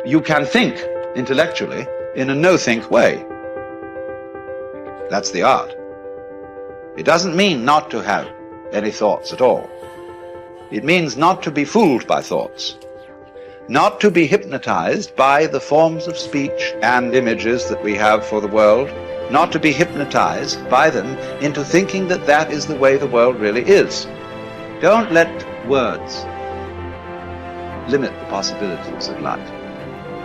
you can think intellectually in a no-think way. That's the art. It doesn't mean not to have any thoughts at all. It means not to be fooled by thoughts, not to be hypnotized by the forms of speech and images that we have for the world, not to be hypnotized by them into thinking that that is the way the world really is. Don't let words limit the possibilities of life.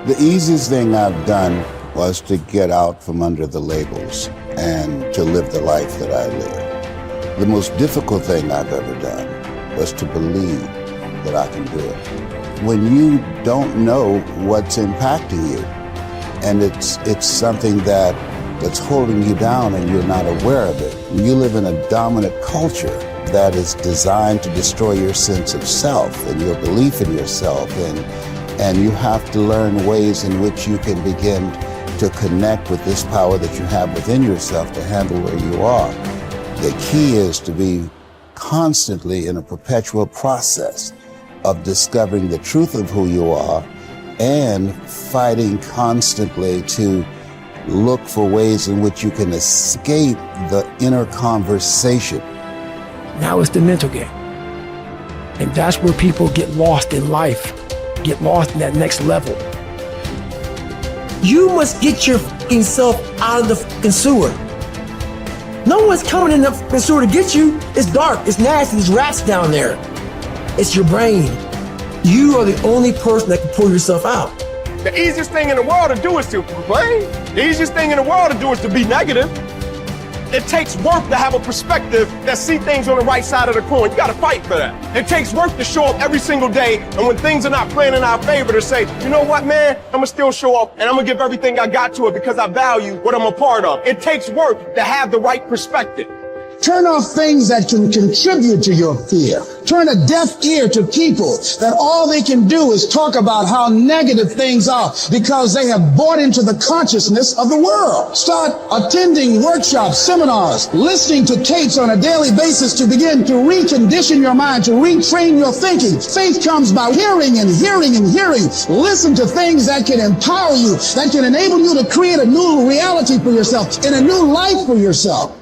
The easiest thing I've done was to get out from under the labels and to live the life that I live. The most difficult thing I've ever done was to believe that I can do it. When you don't know what's impacting you, and it's something that's holding you down and you're not aware of it. You live in a dominant culture that is designed to destroy your sense of self and your belief in yourself, and you have to learn ways in which you can begin to connect with this power that you have within yourself to handle where you are. The key is to be constantly in a perpetual process of discovering the truth of who you are and fighting constantly to look for ways in which you can escape the inner conversation. Now it's the mental game. And that's where people get lost in life, get lost in that next level. You must get your fucking self out of the fucking sewer. No one's coming in the fucking sewer to get you. It's dark, it's nasty, there's rats down there. It's your brain. You are the only person that can pull yourself out. The easiest thing in the world to do is to complain. The easiest thing in the world to do is to be negative. It takes work to have a perspective that see things on the right side of the coin. You gotta fight for that. It takes work to show up every single day, and when things are not playing in our favor, to say, you know what, man, I'm gonna still show up, and I'm gonna give everything I got to it because I value what I'm a part of. It takes work to have the right perspective. Turn off things that can contribute to your fear. Turn a deaf ear to people that all they can do is talk about how negative things are because they have bought into the consciousness of the world. Start attending workshops, seminars, listening to tapes on a daily basis to begin to recondition your mind, to retrain your thinking. Faith comes by hearing and hearing and hearing. Listen to things that can empower you, that can enable you to create a new reality for yourself and a new life for yourself.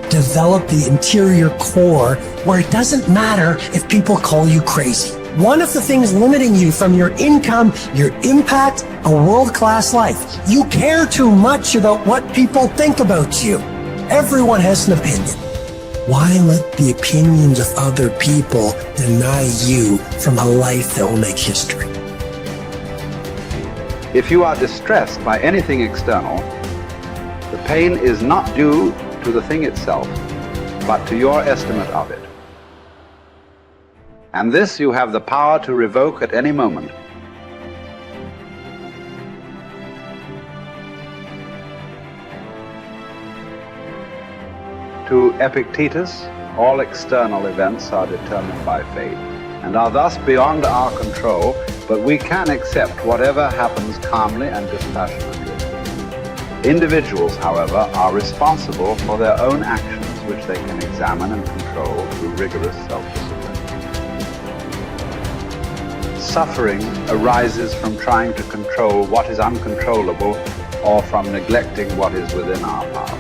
Develop the interior core where it doesn't matter if people call you crazy. One of the things limiting you from your income, your impact, a world-class life. You care too much about what people think about you. Everyone has an opinion. Why let the opinions of other people deny you from a life that will make history? If you are distressed by anything external, the pain is not due to the thing itself, but to your estimate of it. And this you have the power to revoke at any moment. To Epictetus, all external events are determined by fate and are thus beyond our control, but we can accept whatever happens calmly and dispassionately. Individuals, however, are responsible for their own actions, which they can examine and control through rigorous self-discipline. Suffering arises from trying to control what is uncontrollable or from neglecting what is within our power.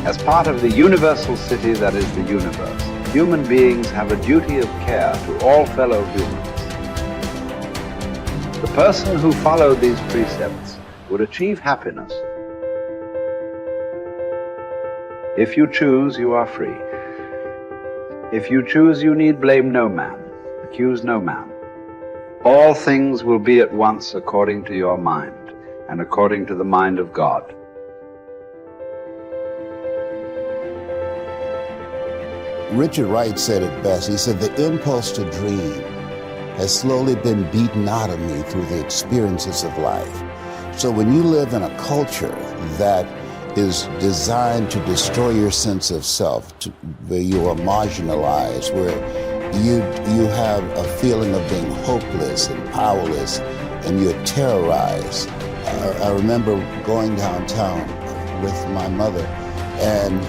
As part of the universal city that is the universe, human beings have a duty of care to all fellow humans. The person who followed these precepts would achieve happiness. If you choose, you are free. If you choose, you need blame no man, accuse no man. All things will be at once according to your mind and according to the mind of God. Richard Wright said it best. He said, the impulse to dream has slowly been beaten out of me through the experiences of life. So when you live in a culture that is designed to destroy your sense of self, where you are marginalized, where you have a feeling of being hopeless and powerless, and you're terrorized. I remember going downtown with my mother, and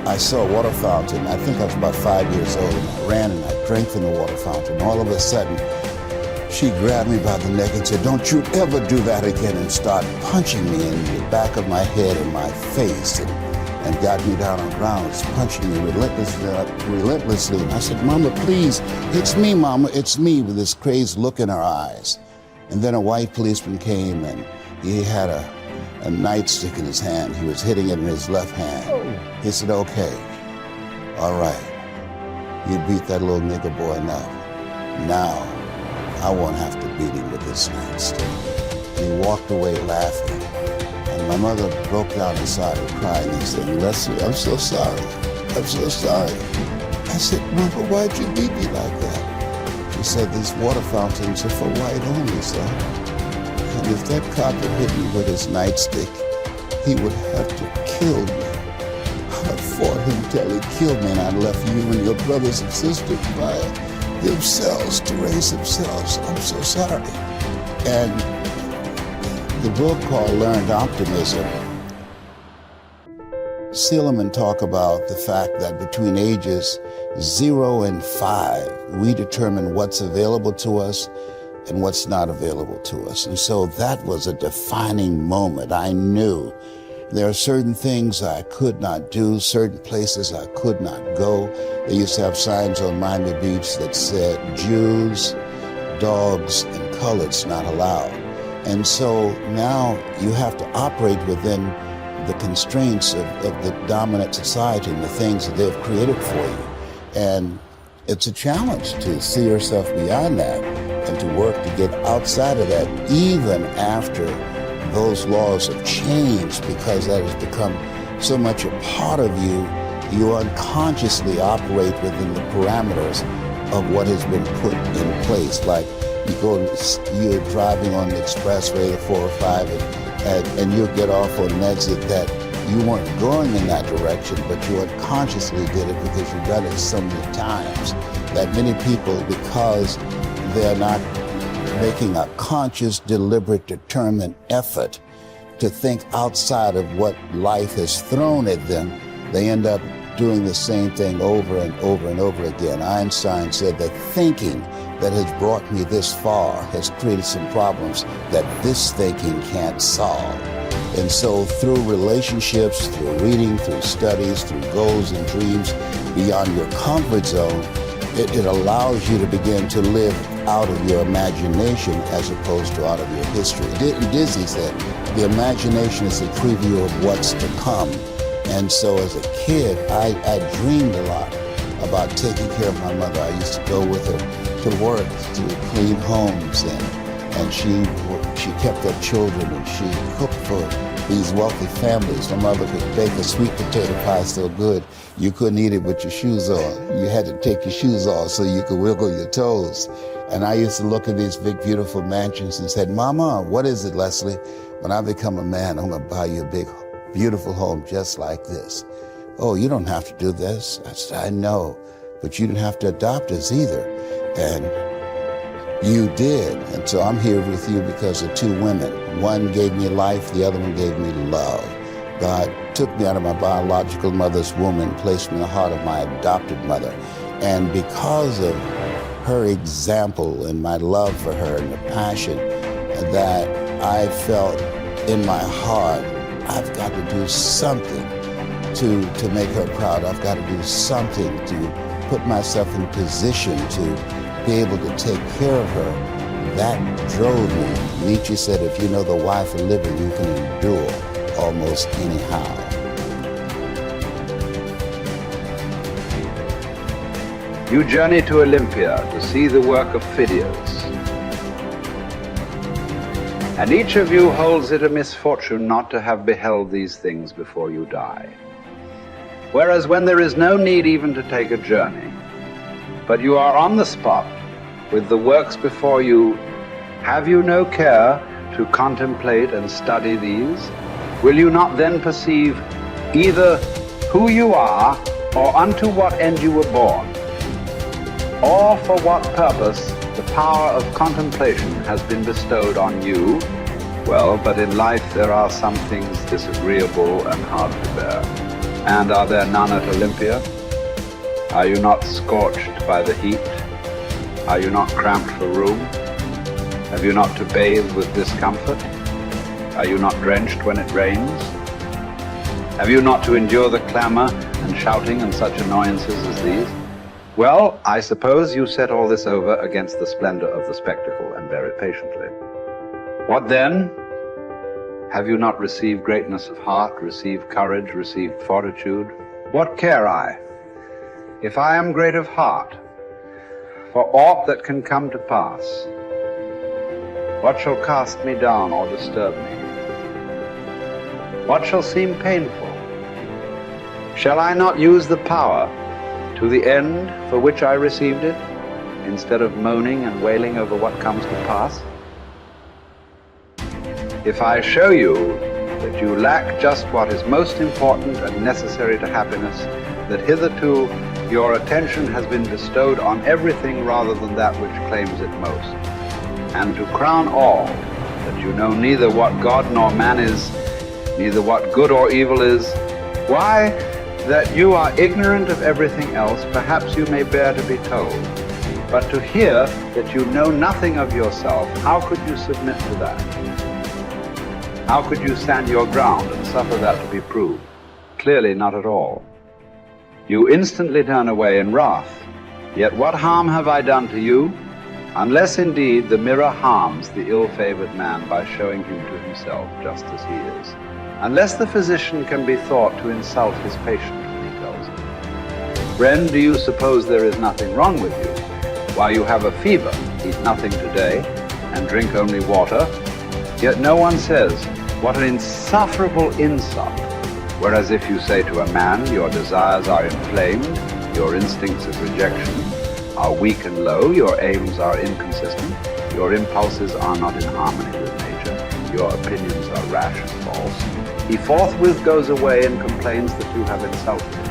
I saw a water fountain. I think I was about 5 years old, and I ran and I drank from the water fountain. All of a sudden, She grabbed me by the neck and said, "Don't you ever do that again," and started punching me in the back of my head and my face, and got me down on the ground, punching me relentlessly. And I said, "Mama, please, it's me, Mama, it's me," with this crazed look in her eyes. And then a white policeman came, and he had a nightstick in his hand. He was hitting it in his left hand. He said, "Okay, all right, you beat that little nigger boy enough. Now, I won't have to beat him with this nightstick." And he walked away laughing. And my mother broke down and started crying and said, "Leslie, I'm so sorry. I'm so sorry." I said, "Mama, why'd you beat me like that?" She said, "These water fountains are for white only, son. And if that cop had hit me with his nightstick, he would have to kill me. I fought him till he killed me, and I left you and your brothers and sisters by themselves to raise themselves. I'm so sorry." And the book called Learned Optimism, Seligman talk about the fact that between ages 0 and 5, we determine what's available to us and what's not available to us. And so that was a defining moment. I knew there are certain things I could not do, certain places I could not go. They used to have signs on Miami Beach that said, "Jews, dogs, and coloreds not allowed." And so now you have to operate within the constraints of the dominant society and the things that they've created for you. And it's a challenge to see yourself beyond that and to work to get outside of that, even after those laws have changed, because that has become so much a part of you. You unconsciously operate within the parameters of what has been put in place. Like you're driving on the expressway, the 405, and you'll get off on an exit that you weren't going in that direction, but you unconsciously did it because you've done it so many times that many people, because they're not making a conscious, deliberate, determined effort to think outside of what life has thrown at them, they end up doing the same thing over and over and over again. Einstein said that thinking that has brought me this far has created some problems that this thinking can't solve. And so through relationships, through reading, through studies, through goals and dreams beyond your comfort zone, it allows you to begin to live out of your imagination as opposed to out of your history. Disney said, the imagination is a preview of what's to come. And so as a kid, I dreamed a lot about taking care of my mother. I used to go with her to work, to clean homes, and she kept up children, and she cooked for these wealthy families. My mother could bake a sweet potato pie so good you couldn't eat it with your shoes on. You had to take your shoes off so you could wiggle your toes. And I used to look at these big, beautiful mansions and said, "Mama, what is it, Leslie? When I become a man, I'm gonna buy you a big, beautiful home just like this." "Oh, you don't have to do this." I said, "I know, but you didn't have to adopt us either." And you did. And so I'm here with you because of two women. One gave me life, the other one gave me love. God took me out of my biological mother's womb and placed me in the heart of my adopted mother. And because of her example and my love for her and the passion that I felt in my heart, I've got to do something to make her proud. I've got to do something to put myself in position to be able to take care of her. That drove me. Nietzsche said, if you know the why for living, you can endure almost anyhow. You journey to Olympia to see the work of Phidias. And each of you holds it a misfortune not to have beheld these things before you die. Whereas when there is no need even to take a journey, but you are on the spot with the works before you, have you no care to contemplate and study these? Will you not then perceive either who you are or unto what end you were born, or for what purpose the power of contemplation has been bestowed on you? Well, but in life there are some things disagreeable and hard to bear. And are there none at Olympia? Are you not scorched by the heat? Are you not cramped for room? Have you not to bathe with discomfort? Are you not drenched when it rains? Have you not to endure the clamor and shouting and such annoyances as these? Well, I suppose you set all this over against the splendor of the spectacle and bear it patiently. What then? Have you not received greatness of heart, received courage, received fortitude? What care I, if I am great of heart, for aught that can come to pass? What shall cast me down or disturb me? What shall seem painful? Shall I not use the power to the end for which I received it, instead of moaning and wailing over what comes to pass? If I show you that you lack just what is most important and necessary to happiness, that hitherto your attention has been bestowed on everything rather than that which claims it most, and to crown all, that you know neither what God nor man is, neither what good or evil is, why, that you are ignorant of everything else, perhaps you may bear to be told. But to hear that you know nothing of yourself, how could you submit to that? How could you stand your ground and suffer that to be proved? Clearly not at all. You instantly turn away in wrath. Yet what harm have I done to you? Unless indeed the mirror harms the ill-favored man by showing him to himself just as he is. Unless the physician can be thought to insult his patient when he tells him, "Friend, do you suppose there is nothing wrong with you? While you have a fever, eat nothing today, and drink only water." Yet no one says, "What an insufferable insult." Whereas if you say to a man, "Your desires are inflamed, your instincts of rejection are weak and low, your aims are inconsistent, your impulses are not in harmony with nature, your opinions are rash and false," he forthwith goes away and complains that you have insulted him.